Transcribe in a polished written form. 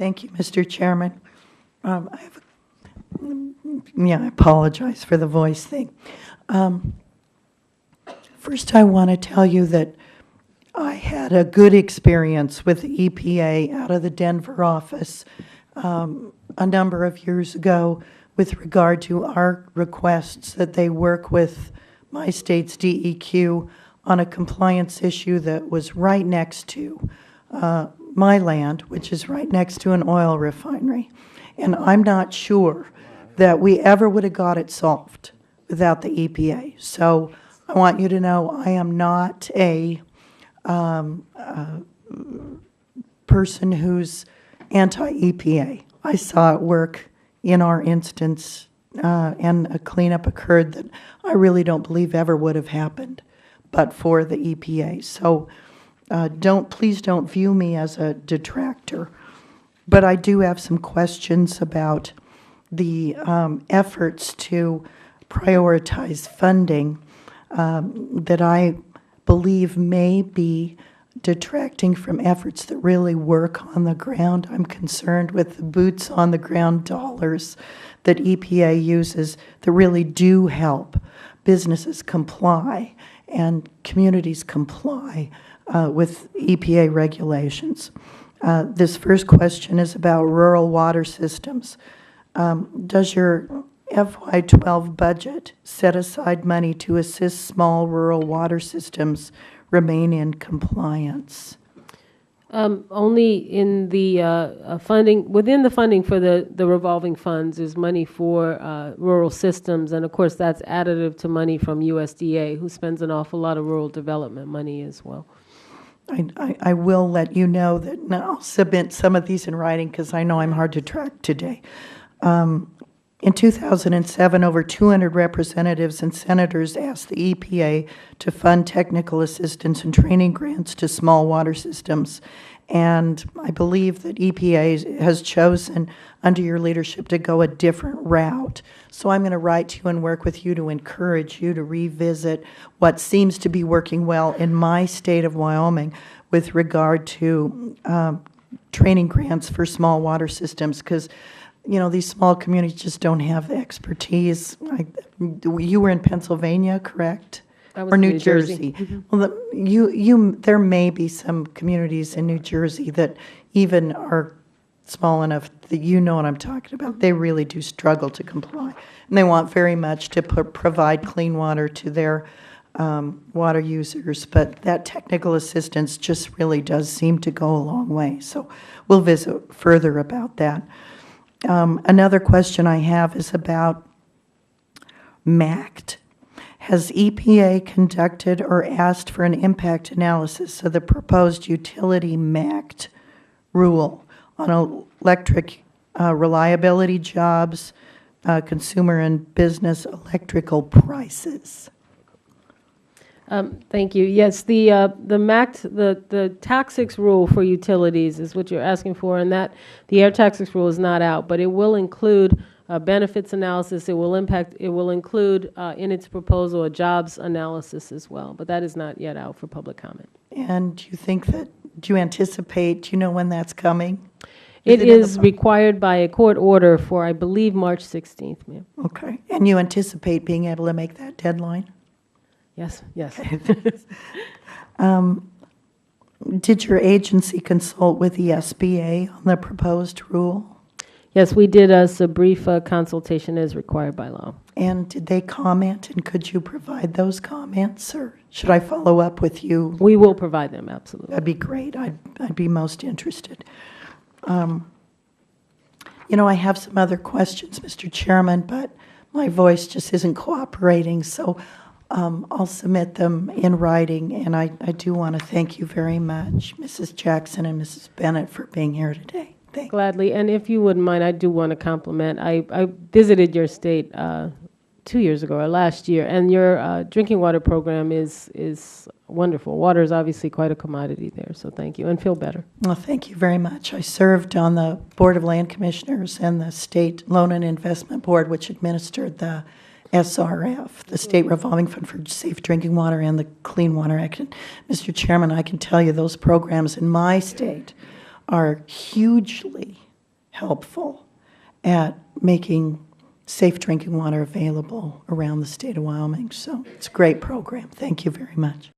Thank you, Mr. Chairman. I apologize for the voice thing. First, I want to tell you that I had a good experience with the EPA out of the Denver office a number of years ago with regard to our requests that they work with my state's DEQ on a compliance issue that was right next to my land, which is right next to an oil refinery. And I'm not sure that we ever would have got it solved without the EPA. So I want you to know I am not a person who's anti-EPA. I saw it work in our instance, and a cleanup occurred that I really don't believe ever would have happened but for the EPA. So please don't view me as a detractor. But I do have some questions about the efforts to prioritize funding that I believe may be detracting from efforts that really work on the ground. I'm concerned with the boots on the ground dollars that EPA uses that really do help businesses comply and communities comply with EPA regulations. This first question is about rural water systems. Does your FY12 budget set aside money to assist small rural water systems remain in compliance? Only in the funding, within the funding for the revolving funds is money for rural systems, and of course that's additive to money from USDA, who spends an awful lot of rural development money as well. I will let you know that, and I'll submit some of these in writing because I know I'm hard to track today. In 2007, over 200 representatives and senators asked the EPA to fund technical assistance and training grants to small water systems. And I believe that EPA has chosen, under your leadership, to go a different route. So I'm going to write to you and work with you to encourage you to revisit what seems to be working well in my state of Wyoming with regard to training grants for small water systems, because these small communities just don't have the expertise. You were in Pennsylvania, correct? Or New Jersey. Mm-hmm. Well, there may be some communities in New Jersey that even are small enough that you know what I'm talking about. They really do struggle to comply, and they want very much to provide clean water to their water users. But that technical assistance just really does seem to go a long way. So we'll visit further about that. Another question I have is about MACT. Has EPA conducted or asked for an impact analysis of the proposed utility MACT rule on electric reliability jobs, consumer and business electrical prices? Thank you. Yes, the MACT, the tax rule for utilities is what you're asking for, and that the air tax rule is not out, but it will include benefits analysis. It will include in its proposal a jobs analysis as well, but that is not yet out for public comment. And do you anticipate, do you know when that's coming? It is required by a court order for, I believe, March 16th, ma'am. Okay. And you anticipate being able to make that deadline? Yes, yes. Did your agency consult with the SBA on the proposed rule? Yes, we did a brief consultation as required by law. And did they comment, and could you provide those comments, or should I follow up with you? We will provide them, absolutely. That'd be great. I'd be most interested. I have some other questions, Mr. Chairman, but my voice just isn't cooperating, so I'll submit them in writing, and I do want to thank you very much, Mrs. Jackson and Mrs. Bennett, for being here today. Thank you. Gladly, and if you wouldn't mind, I do want to compliment. I visited your state 2 years ago or last year, and your drinking water program is wonderful. Water is obviously quite a commodity there, so thank you, and feel better. Well, thank you very much. I served on the Board of Land Commissioners and the State Loan and Investment Board, which administered the SRF, the State Revolving Fund for Safe Drinking Water, and the Clean Water Act. And Mr. Chairman, I can tell you those programs in my state are hugely helpful at making safe drinking water available around the state of Wyoming. So it's a great program. Thank you very much.